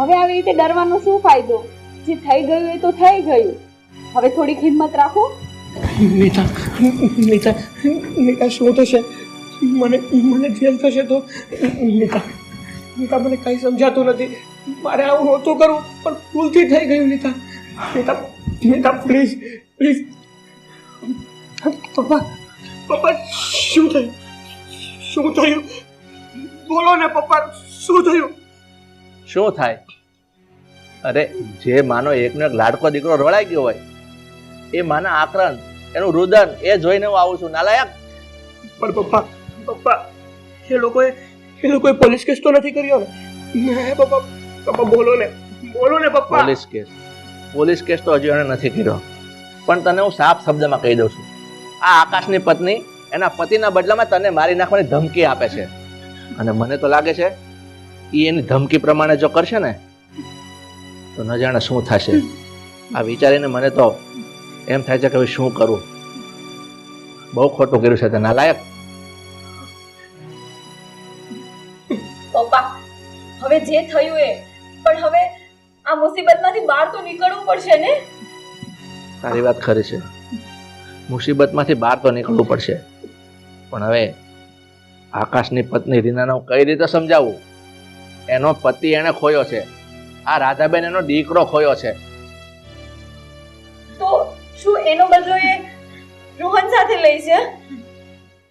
હવે આવી રીતે ડરવાનો શું ફાયદો? જે થઈ ગયું એ તો થઈ ગયું. હવે થોડીક હિંમત રાખો. નીતા નીતા નીતા શું થશે? મને મને જેલ થશે તો? નીતા નીતા મને કંઈ સમજાતું નથી. મારે આવું નહોતું કરવું પણ ભૂલથી થઈ ગયું. Nita Nita Nita please please. પપ્પા પપ્પા શું થયું? શું થયું? બોલો ને પપ્પા, શું થયું? શું થાય? અરે જે માનો એકનો એક લાડકો દીકરો રડાઈ ગયો હોય, એ માના આક્રંદ, એનું રુદન એ જોઈને હું આવું છું. નાલાયક! પણ પપ્પા પપ્પા એ લોકોએ પોલીસ કેસ તો નથી કર્યો ને? પપ્પા પપ્પા બોલો ને પપ્પા. પોલીસ કેસ તો હજી એને નથી કર્યો, પણ તને હું સાફ શબ્દમાં કહી દઉં છું, આ આકાશની પત્ની એના પતિના બદલામાં તને મારી નાખવાની ધમકી આપે છે. અને મને તો લાગે છે એ એની ધમકી પ્રમાણે જો કરશે ને તો ન જાણે શું થશે. આ વિચારીને મને તો એમ થાય છે કે હવે શું કરું. બહુ ખોટું કર્યું છે તે નાલાયક. પપ્પા હવે જે થયું એ, પણ હવે આ મુસીબતમાંથી બહાર તો નીકળવું પડશે ને? તારી વાત ખરી છે, મુસીબતમાંથી બહાર તો નીકળવું પડશે, પણ હવે આકાશની પત્ની રીનાને હું કઈ રીતે સમજાવું? એનો પતિ એને ખોયો છે, આ રાધાબેન એનો દીકરો ખોયો છે. તો શું એનો બદલો એ રોહન સાથે લઈ છે?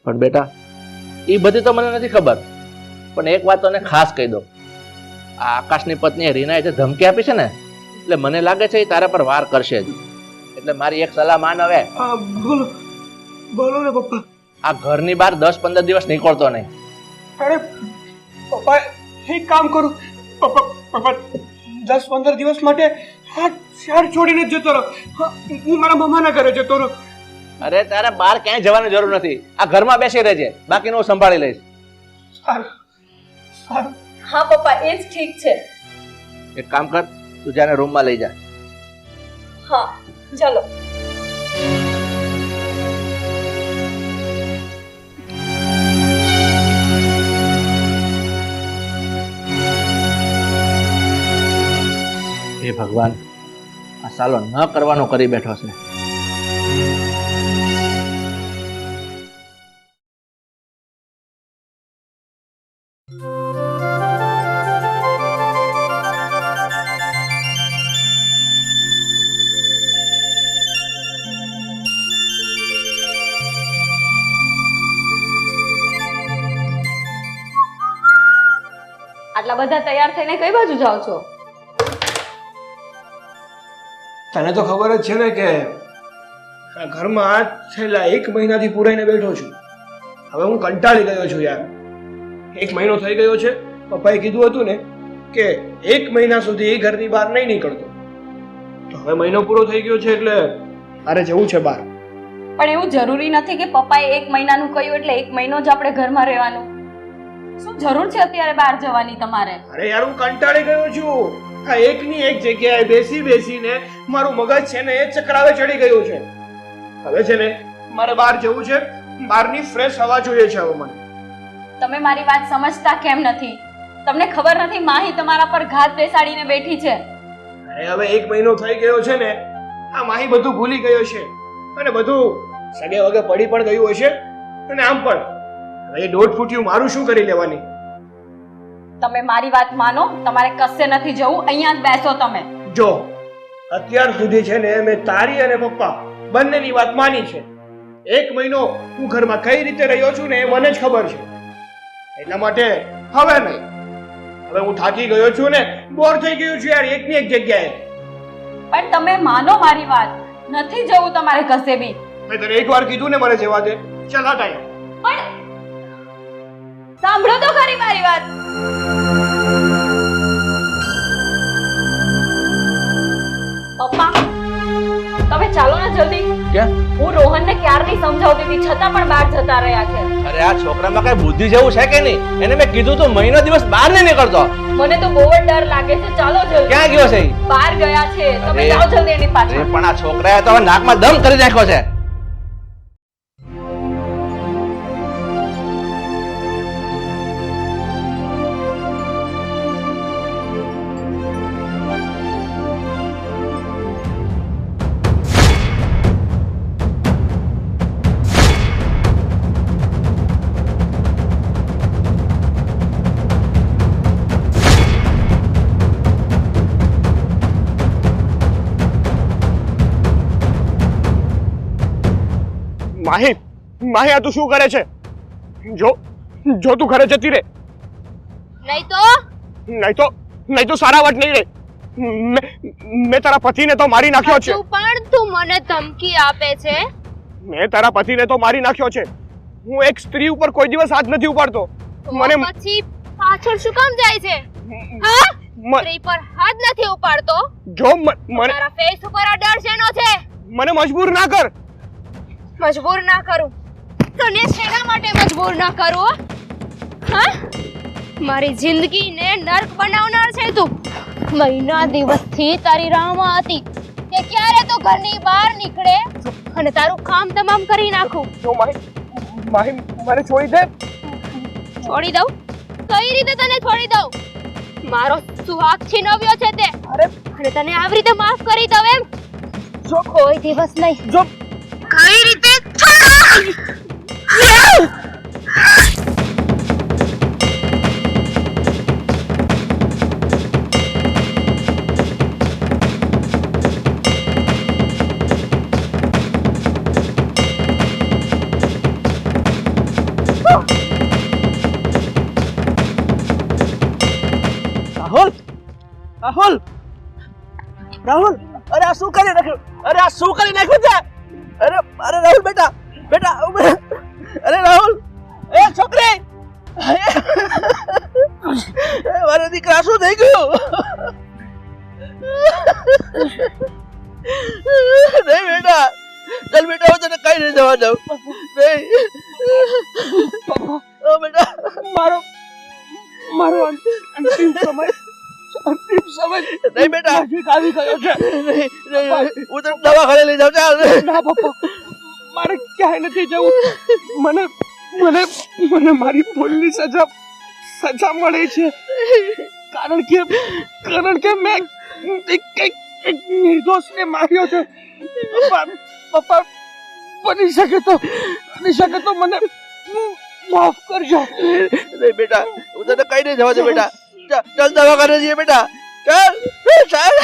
પણ બેટા એ બધી તો મને નથી ખબર, પણ એક વાત તને ખાસ કહી દો, આ આકાશની પત્નીએ રીનાએ જે ધમકી આપી છે ને, એટલે મને લાગે છે એ તારા પર વાર કરશે જ. એટલે મારી એક સલાહ માન, હવે બોલો બોલો ને પપ્પા. આ ઘરની બહાર 10-15 દિવસ નીકળતો નહીં. અરે પપ્પા એક કામ કરો પપ્પા, પપ્પા 10-15 દિવસ માટે આ શહેર છોડીને જ જતો રહો. હું મારા મામાના ઘરે જતો રહું. અરે તારે બહાર ક્યાંય જવાની જરૂર નથી, આ ઘરમાં બેસી રહેજે, બાકીનું હું સંભાળી લઈશ. સારું સારું. હા પપ્પા, એ જ ઠીક છે. એક કામ કર, તું જાને રૂમમાં લઈ જા. હા ચલો. હે ભગવાન, આ સાલો ન કરવાનો કરી બેઠો છે. આટલા બધા તૈયાર થઈને કઈ બાજુ જાઓ છો? તને તો ખબર જ છે ને કે આ ઘરમાં છેલ્લા 1 મહિનાથી પુરાઈને બેઠો છું. હવે હું કંટાળી ગયો છું યાર. 1 મહિનો થઈ ગયો છે. પપ્પાએ કીધું હતું ને કે 1 મહિના સુધી ઘરની બહાર નહીં નીકળતો, તો હવે મહિનો પૂરો થઈ ગયો છે એટલે મારે જવું છે બહાર. પણ એવું જરૂરી નથી કે પપ્પાએ 1 મહિનાનું કહ્યું એટલે 1 મહિનો જ આપણે ઘરમાં રહેવાનું. શું જરૂર છે અત્યારે બહાર જવાની તમારે? અરે યાર હું કંટાળી ગયો છું. આ એકની એક જગ્યાએ બેસી બેસીને મારું મગજ છે ને એ ચક્રાવે ચડી ગયું છે. હવે છે ને મારે બહાર જવું છે. બહારની ફ્રેશ હવા જોઈએ છે હવે મને. તમે મારી વાત સમજતા કેમ નથી? તમને ખબર નથી માહી તમારા પર ઘાત બેસાડીને બેઠી છે? અરે હવે 1 મહિનો થઈ ગયો છે ને, આ માહી બધું ભૂલી ગયો છે અને બધું સગે વગે પડી પણ ગયું હશે. અને આમ પણ હવે એ 1.5 ફૂટિયું મારું શું કરી લેવાની? તમે મારી વાત માનો, તમારે કશે નથી જવું, અહીંયા જ બેસો તમે. જો અત્યાર સુધી છે ને મેં તારી અને પપ્પા બંનેની વાત માની છે. 1 મહિનો હું ઘરમાં કઈ રીતે રહ્યો છું ને એ મને જ ખબર છે. એટલા માટે હવે નહીં. હવે હું થાકી ગયો છું ને બોર થઈ ગયો છું યાર એકની એક જગ્યાએ. પણ તમે માનો મારી વાત, નથી જવું તમારે કશે બી. મેં તને એકવાર કીધું ને મને જવા દે. ચાલ હટ અહીંયા. પણ સાંભળો તો ખરી મારી વાત. પપ્પા તમે ચાલો ને જલ્દી. ક્યાં? હું રોહનને ક્યારની સમજાવતી હતી છતાં પણ બહાર જતા રહ્યા છે. અરે આ છોકરામાં કઈ બુદ્ધિ જેવું છે કે નહીં? એને મેં કીધું તો મહિનો દિવસ બહાર નહીં નીકળતો. મને તો બહુ જ ડર લાગે છે. ચાલો જલ્દી. ક્યાં ગયો છે? બહાર ગયા છે. તમે અરે, જાઓ જલ્દી એની પાછળ. પણ આ છોકરાએ તો હવે નાકમાં દમ કરી નાખ્યો છે. માહી માહી આ તું શું કરે છે? જો જો તું ઘરે જતી રહે નહીં તો સારા વટ નહીં રહે. મેં તારા પતિને તો મારી નાખ્યો છે. પણ તું મને ધમકી આપે છે? મેં તારા પતિને તો મારી નાખ્યો છે. હું એક સ્ત્રી ઉપર કોઈ દિવસ હાથ નથી ઉપાડતો. મને પછી પાછળ શું કામ જાય છે? હા, સ્ત્રી પર હાથ નથી ઉપાડતો. જો મને તારા ફેસ ઉપર આ ડર શેનો છે? મને મજબૂર ના કર. મજબૂર ના કરું? તને શેના માટે મજબૂર ના કરું? હા, મારી જિંદગીને નર્ક બનાવનાર છે તું. મહિના દિવસથી તારી રાહમાં હતી કે ક્યારે તો ઘરની બહાર નીકળે અને તારું કામ તમામ કરી નાખું. જો માહી મને છોડી દે. છોડી દઉં? કઈ રીતે તને છોડી દઉં? મારો સુહાગ છીનવ્યો છે તે, અને તને આવી રીતે માફ કરી દઉં એમ? જો કોઈ દિવસ નહીં. જો કઈ રીતે? રાહુલ રાહુલ અરે આ શું કરી નાખ્યું? અરે આ શું કરી નાખ્યું છે? અરે રાહુલ બેટા અરે રાહુલ એ છોકરી મારો દીકરા શું થઈ ગયું? નહીં બેટા, ચાલ બેટા હું તને કઈ નહીં જવા દઉં. નહીં બેટા, મારો અંતિમ સમય નહીં બેટા નજીક આવી ગયો છે. હું તને દવાખાને લઈ જાઉં. ચાલ. ના પપ્પા, મારે ક્યાંય નથી જવું. મને મારી ભૂલની સજા મળે છે. કારણ કે મેં એક નિર્દોષને માર્યો છે. પપ્પા બની શકે તો મને માફ કરજો. નહીં બેટા, હું તને કઈ નહીં જવા દે બેટા. ચાલ દવાખાને જઈએ બેટા. ચાલ ચાલ.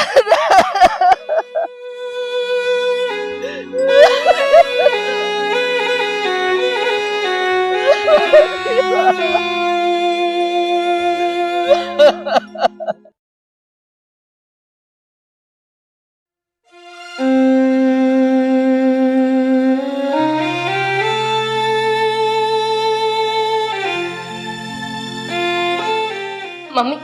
મમ્મી,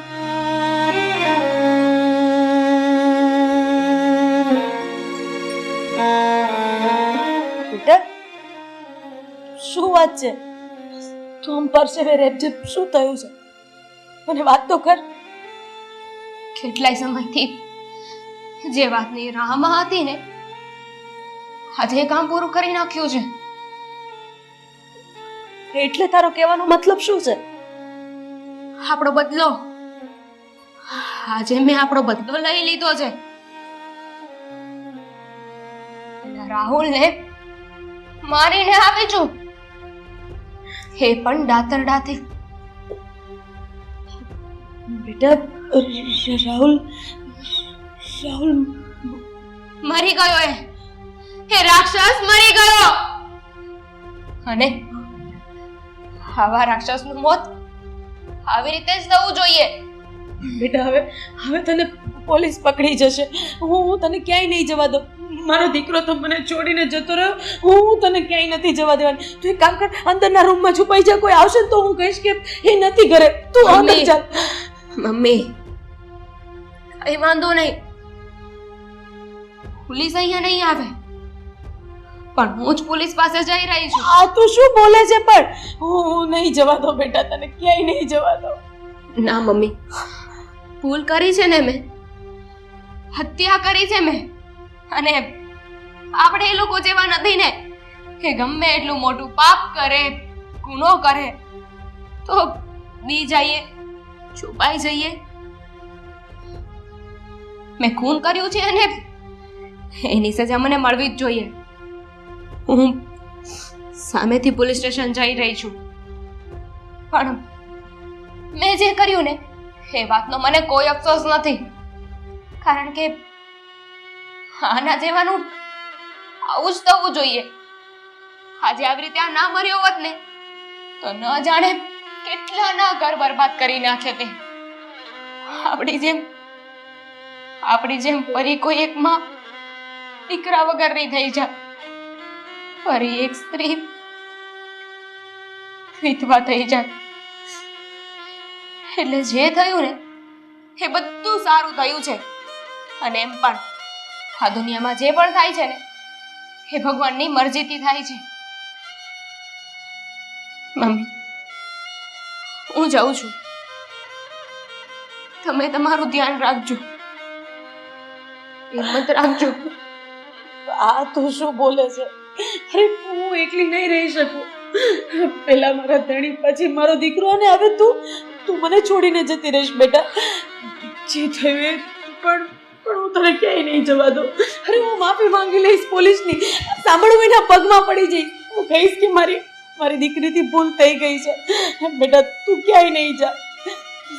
બેટા શું વાત છે? તું આમ પરસેવે રેપઝેપ શું થયું છે? મને વાત તો કર. કેટલાય સમયથી જે વાતની રાહમાં હતી ને, આજે એ કામ પૂરું કરી નાખ્યું છે. એટલે તારો કહેવાનો મતલબ શું છે? આપણો બદલો. આજે મેં આપણો બદલો લઈ લીધો છે. રાહુલને મારીને આવી છું, એ પણ દાતરડાથી. બેટા રાહુલ મરી ગયો. એ રાક્ષસ મરી ગયો. અને આવા રાક્ષસનું મોત આવી રીતે જ થવું જોઈએ. બેટા હવે તને પોલીસ પકડી જશે. હું તને ક્યાંય નહીં જવા દઉં. મારો દીકરો તો મને છોડીને જતો રહ્યો. હું તને ક્યાંય નથી જવા દેવાની. તું એક કામ કર, અંદરના રૂમમાં છુપાઈ જા. કોઈ આવશે તો હું કહીશ કે એ નથી ઘરે. તું અંદર ચાલ. મમ્મી, કઈ વાંધો નહીં. પોલીસ અહીંયા નહીં આવે, પણ હું જ પોલીસ પાસે જઈ રહી છું. આ તું શું બોલે છે? પણ હું નહીં જવા દઉં બેટા, તને ક્યાંય નહીં જવા દઉં. ના મમ્મી, ભૂલ કરી છે ને મેં, હત્યા કરી છે મેં. અને આપણે એ લોકો જેવા નથી ને કે ગમે એટલું મોટું પાપ કરે, ગુનો કરે તો બી જઈએ, છુપાઈ જઈએ. મેં ખૂન કર્યું છે અને એની સજા મને મળવી જ જોઈએ. હું સામેથી પોલીસ સ્ટેશન જઈ રહી છું, પણ મેં જે કર્યું ને એ વાતનો મને કોઈ અફસોસ નથી. કારણ કે આના જેવાનું આવું જ થવું જોઈએ. આજે આવી રીતે આ ના મર્યો હોત ને તો ન જાણે કેટલા ના ઘર બરબાદ કરી નાખે તે. આપણી જેમ ફરી કોઈ એક માં દીકરા વગરની થઈ જાય, ફરી એક સ્ત્રી વિધવા થઈ જાય. એટલે જે થયું ને એ બધું સારું થયું છે. અને એમ પણ આ દુનિયામાં જે પણ થાય છે ને એ ભગવાનની મરજીથી થાય છે. મમ્મી, હું જાઉં છું. તમે તમારું ધ્યાન રાખજો, હિંમત રાખજો. આ તો શું બોલે છે? અરે હું એકલી નહીં રહી શકું. પહેલા મારા ધણી, પછી મારો દીકરો, અને હવે તું મને છોડીને જતી રહીશ બેટા. જે થયું એ પણ હું તને ક્યાંય નહીં જવા દઉં. અરે હું માફી માંગી લઈશ પોલીસની. સાંભળું એના પગમાં પડી જઈશ. હું કહીશ કે મારી દીકરીથી ભૂલ થઈ ગઈ છે. બેટા તું ક્યાંય નહીં જા.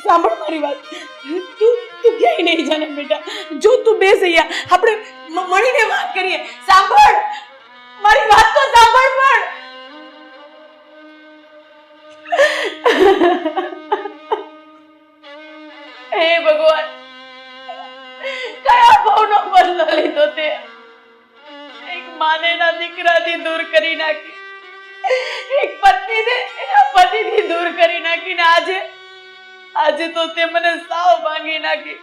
સાંભળ મારી વાત. તું ક્યાંય નહીં જા ને બેટા. જો તું બેસ અહીંયા, આપણે મળીને વાત કરીએ. સાંભળ મારી વાત તો સાંભળ પણ. હે ભગવાન, કયા ભાવનો બદલો લીધો તે? એક માને એના દીકરાથી દૂર કરી નાખી, એક પત્નીને એના પતિથી દૂર કરી નાખીને આજે તો તે મને સાવ ભાંગી નાખી.